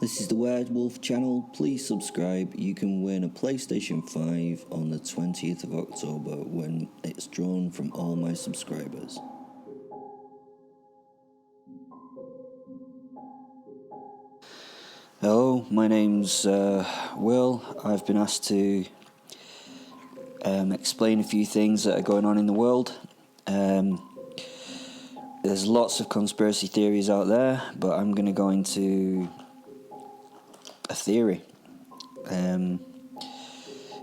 This is the Werewolf channel. Please subscribe. You can win a PlayStation 5 on the 20th of October when it's drawn from all my subscribers. Hello, my name's Will. I've been asked to explain a few things that are going on in the world. There's lots of conspiracy theories out there, but I'm going to go into a theory.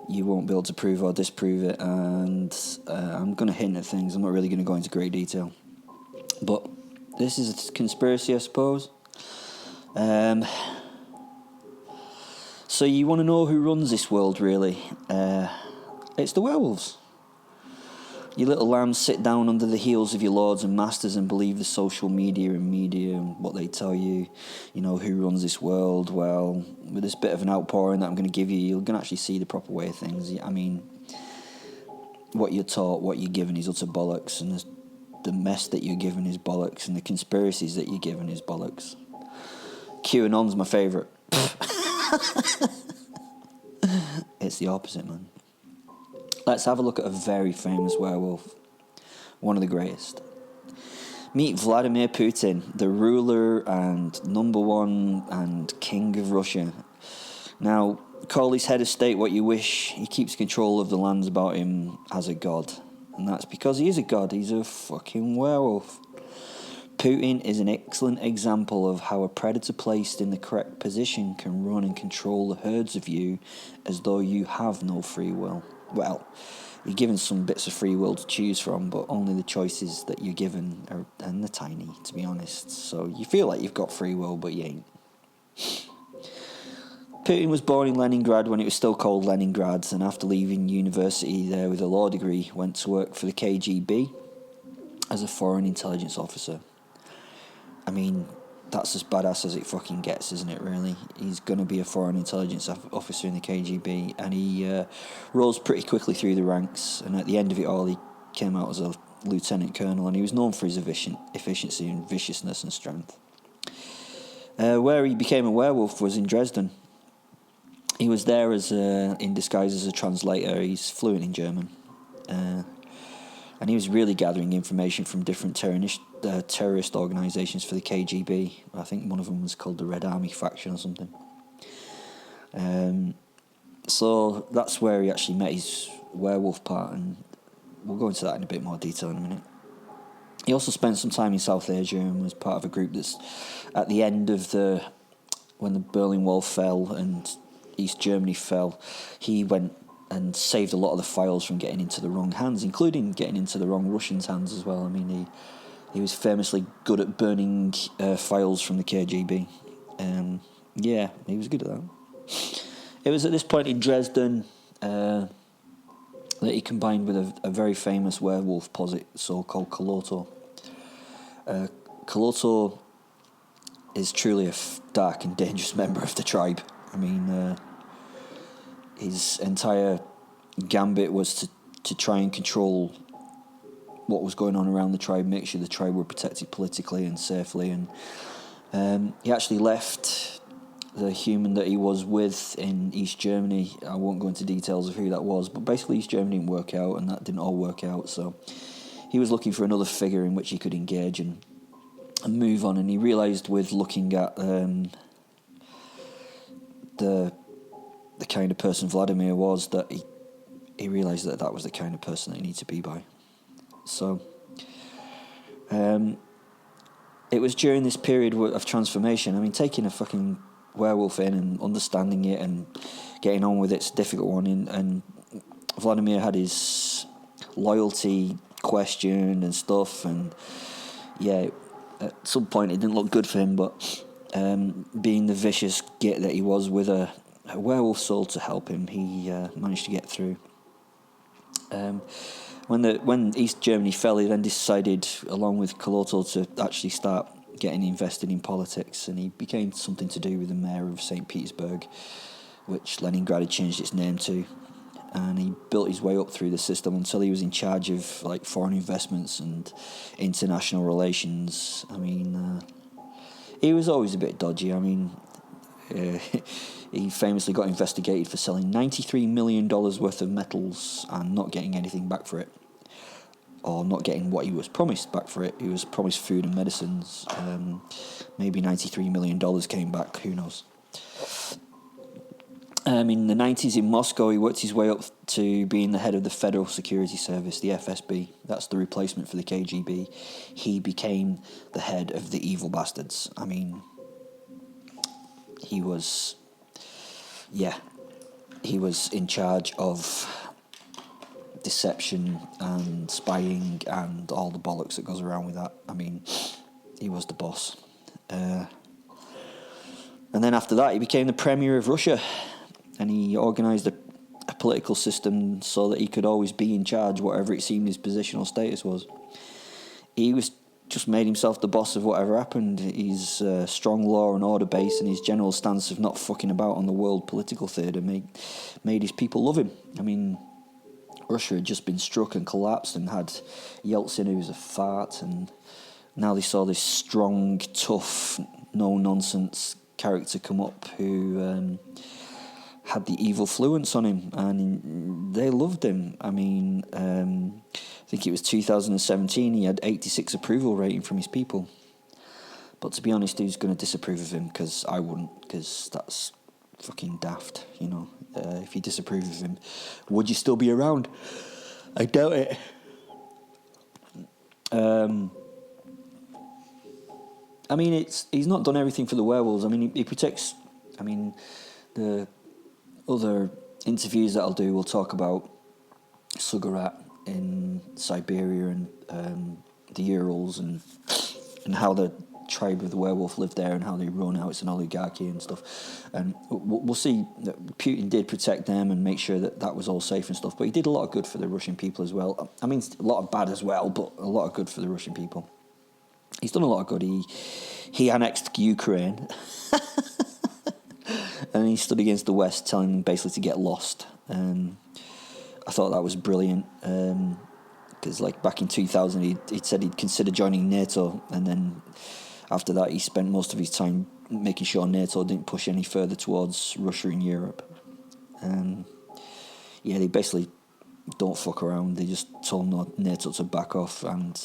You won't be able to prove or disprove it, and I'm going to hint at things. I'm not really going to go into great detail, but this is a conspiracy, I suppose. So you want to know who runs this world, really? It's the werewolves. You little lambs sit down under the heels of your lords and masters and believe the social media and what they tell you, who runs this world. Well, with this bit of an outpouring that I'm going to give you, you're going to actually see the proper way of things. I mean, what you're taught, what you're given is utter bollocks, and the mess that you're given is bollocks, and the conspiracies that you're given is bollocks. QAnon's my favourite. It's the opposite, man. Let's have a look at a very famous werewolf. One of the greatest. Meet Vladimir Putin, the ruler and number one and king of Russia. Now, call his head of state what you wish. He keeps control of the lands about him as a god. And that's because he is a god. He's a fucking werewolf. Putin is an excellent example of how a predator placed in the correct position can run and control the herds of you as though you have no free will. Well, you're given some bits of free will to choose from, but only the choices that you're given and they're tiny, to be honest. So you feel like you've got free will, but you ain't. Putin was born in Leningrad when it was still called Leningrad, and after leaving university there with a law degree, went to work for the KGB as a foreign intelligence officer. I mean, that's as badass as it fucking gets, isn't it, really? He's going to be a foreign intelligence officer in the KGB, and he rose pretty quickly through the ranks, and at the end of it all, he came out as a lieutenant colonel, and he was known for his efficiency and viciousness and strength. Where he became a werewolf was in Dresden. He was there as in disguise as a translator. He's fluent in German. And he was really gathering information from different terrorist organisations for the KGB. I think one of them was called the Red Army Faction or something. So that's where he actually met his werewolf part, and we'll go into that in a bit more detail in a minute. He also spent some time in South Asia and was part of a group that's at the end of when the Berlin Wall fell and East Germany fell, he went and saved a lot of the files from getting into the wrong hands, including getting into the wrong Russians' hands as well. I mean, he was famously good at burning files from the KGB. Yeah, he was good at that. It was at this point in Dresden that he combined with a very famous werewolf posit, so-called Koloto. Koloto is truly a dark and dangerous member of the tribe. I mean, his entire gambit was to try and control what was going on around the tribe, make sure the tribe were protected politically and safely. And he actually left the human that he was with in East Germany. I won't go into details of who that was, but basically East Germany didn't work out, and that didn't all work out. So he was looking for another figure in which he could engage and move on. And he realised with looking at the kind of person Vladimir was, that he realised that was the kind of person that he needed to be by. So it was during this period of transformation. I mean, taking a fucking werewolf in and understanding it and getting on with it's a difficult one. And Vladimir had his loyalty questioned and stuff. And yeah, at some point it didn't look good for him, but being the vicious git that he was with a werewolf soul to help him, he managed to get through. When East Germany fell, he then decided, along with Koloto, to actually start getting invested in politics, and he became something to do with the mayor of St. Petersburg, which Leningrad had changed its name to, and he built his way up through the system until he was in charge of foreign investments and international relations. I mean, he was always a bit dodgy. I mean, He famously got investigated for selling $93 million worth of metals and not getting anything back for it, or not getting what he was promised back for it. He was promised food and medicines. Maybe $93 million came back, who knows. In the 90s in Moscow, he worked his way up to being the head of the Federal Security Service, the FSB. That's the replacement for the KGB. He became the head of the evil bastards. I mean, he was in charge of deception and spying and all the bollocks that goes around with that. I mean, he was the boss. And then after that, he became the premier of Russia. And he organised a political system so that he could always be in charge, whatever it seemed his position or status was. He was just made himself the boss of whatever happened. His strong law and order base and his general stance of not fucking about on the world political theatre made his people love him. I mean, Russia had just been struck and collapsed and had Yeltsin, who was a fart, and now they saw this strong, tough, no-nonsense character come up who had the evil fluence on him, and they loved him. I mean, I think it was 2017, he had 86 approval rating from his people. But to be honest, who's going to disapprove of him? Because I wouldn't, because that's fucking daft, you know. If you disapprove of him, would you still be around? I doubt it. I mean, he's not done everything for the werewolves. I mean, he protects. I mean, the other interviews that I'll do will talk about Sugarat in Siberia and the Urals and how the tribe of the werewolf lived there and how they run, how it's an oligarchy and stuff. And we'll see that Putin did protect them and make sure that was all safe and stuff. But he did a lot of good for the Russian people as well. I mean, a lot of bad as well, but a lot of good for the Russian people. He's done a lot of good. He annexed Ukraine. And he stood against the West, telling them basically to get lost. I thought that was brilliant. Because like back in 2000, he'd said he'd consider joining NATO. And then after that, he spent most of his time making sure NATO didn't push any further towards Russia and Europe. They basically don't fuck around. They just told NATO to back off. And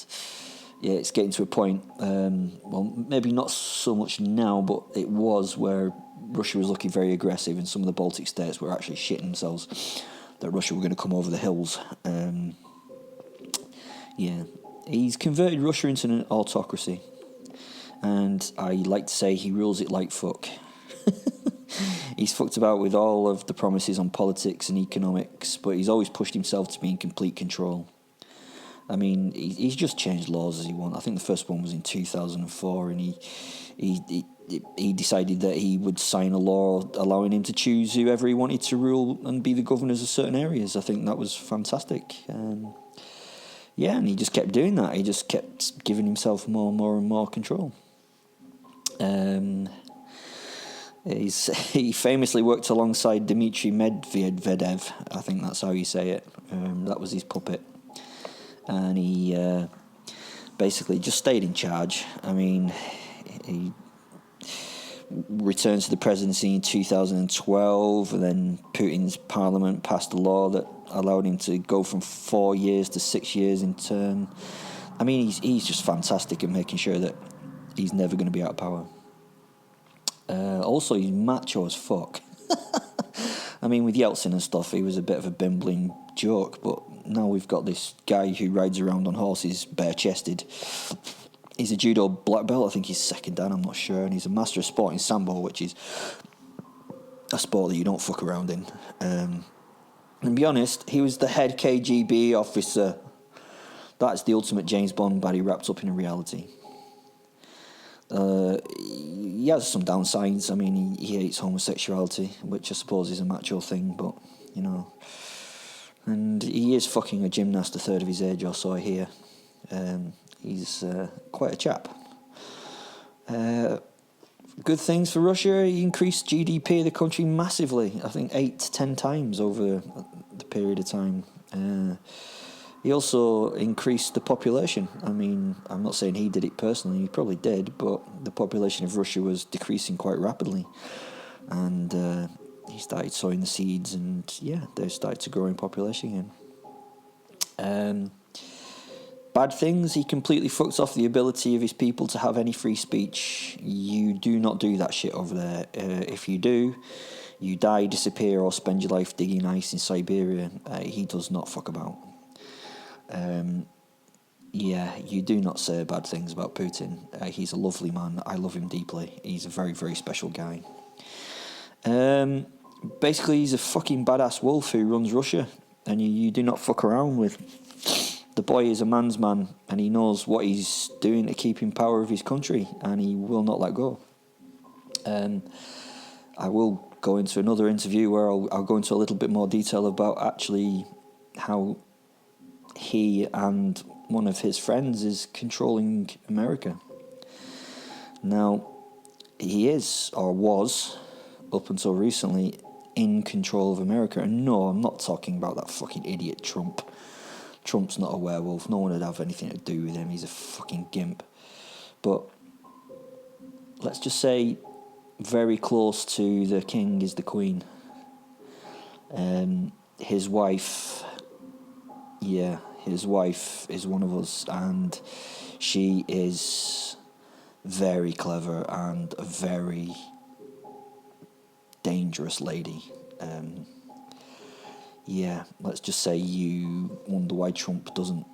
yeah, it's getting to a point, maybe not so much now, but it was where Russia was looking very aggressive and some of the Baltic states were actually shitting themselves that Russia were going to come over the hills. He's converted Russia into an autocracy, and I like to say he rules it like fuck. He's fucked about with all of the promises on politics and economics, but he's always pushed himself to be in complete control. I mean, he's just changed laws as he wants. I think the first one was in 2004, and he decided that he would sign a law allowing him to choose whoever he wanted to rule and be the governors of certain areas. I think that was fantastic. And he just kept doing that. He just kept giving himself more and more control. He famously worked alongside Dmitry Medvedev. I think that's how you say it. That was his puppet. And he basically just stayed in charge. I mean, he returned to the presidency in 2012, and then Putin's parliament passed a law that allowed him to go from 4 years to 6 years in turn. I mean, he's just fantastic at making sure that he's never going to be out of power. Also, he's macho as fuck. I mean, with Yeltsin and stuff, he was a bit of a bimbling joke, but now we've got this guy who rides around on horses bare-chested. He's a judo black belt. I think he's second dan, I'm not sure. And he's a master of sport in sambo, which is a sport that you don't fuck around in. And be honest, he was the head KGB officer. That's the ultimate James Bond baddie wrapped up in a reality. He has some downsides. I mean, he hates homosexuality, which I suppose is a macho thing, but, you know. And he is fucking a gymnast a third of his age or so, I hear. He's quite a chap. Good things for Russia. He increased GDP of the country massively. I think 8 to 10 times over the period of time. He also increased the population. I mean, I'm not saying he did it personally. He probably did, but the population of Russia was decreasing quite rapidly. and he started sowing the seeds, and they started to grow in population again. Bad things, he completely fucks off the ability of his people to have any free speech. You do not do that shit over there. If you do, you die, disappear, or spend your life digging ice in Siberia. He does not fuck about. You do not say bad things about Putin. He's a lovely man. I love him deeply. He's a very, very special guy. Basically, he's a fucking badass wolf who runs Russia, and you do not fuck around with. The boy is a man's man, and he knows what he's doing to keep in power of his country, and he will not let go. I will go into another interview where I'll go into a little bit more detail about actually how he and one of his friends is controlling America. Now, he is, or was, up until recently, in control of America. And no, I'm not talking about that fucking idiot Trump. Trump's not a werewolf. No one would have anything to do with him. He's a fucking gimp. But let's just say very close to the king is the queen. His wife is one of us, and she is very clever and a very dangerous lady. Let's just say you wonder why Trump doesn't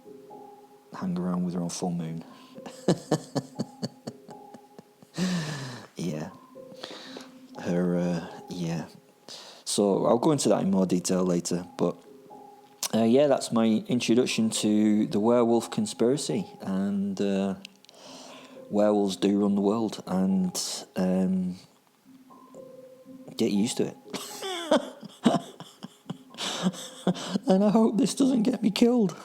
hang around with her on full moon. So I'll go into that in more detail later, but that's my introduction to the werewolf conspiracy, and werewolves do run the world, and get used to it. And I hope this doesn't get me killed.